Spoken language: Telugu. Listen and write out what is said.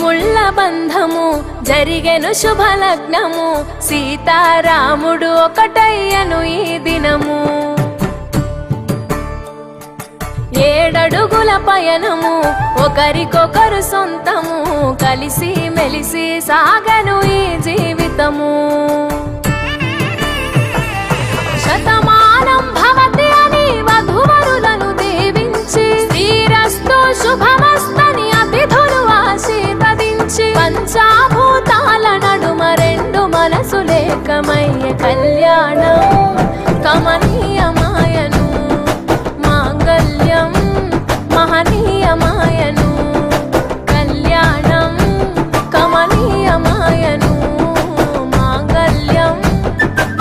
ఇరుముళ్ళ బంధము జరిగెను శుభలగ్నము సీతారాముడు ఒకటయ్యను ఈ దినము 7 అడుగుల పయనము ఒకరికొకరు సొంతము కలిసి మెలిసి సాగను ఈ జీవితము శతమానం భవతి అని వధువరులను దీవించి శ్రీరస్తు శుభమస్తని అతిథులు ఆశీర్వదించి పంచాభూతాల నడుమ 2 మనసులేకమయ్య కళ్యాణం కమనీయ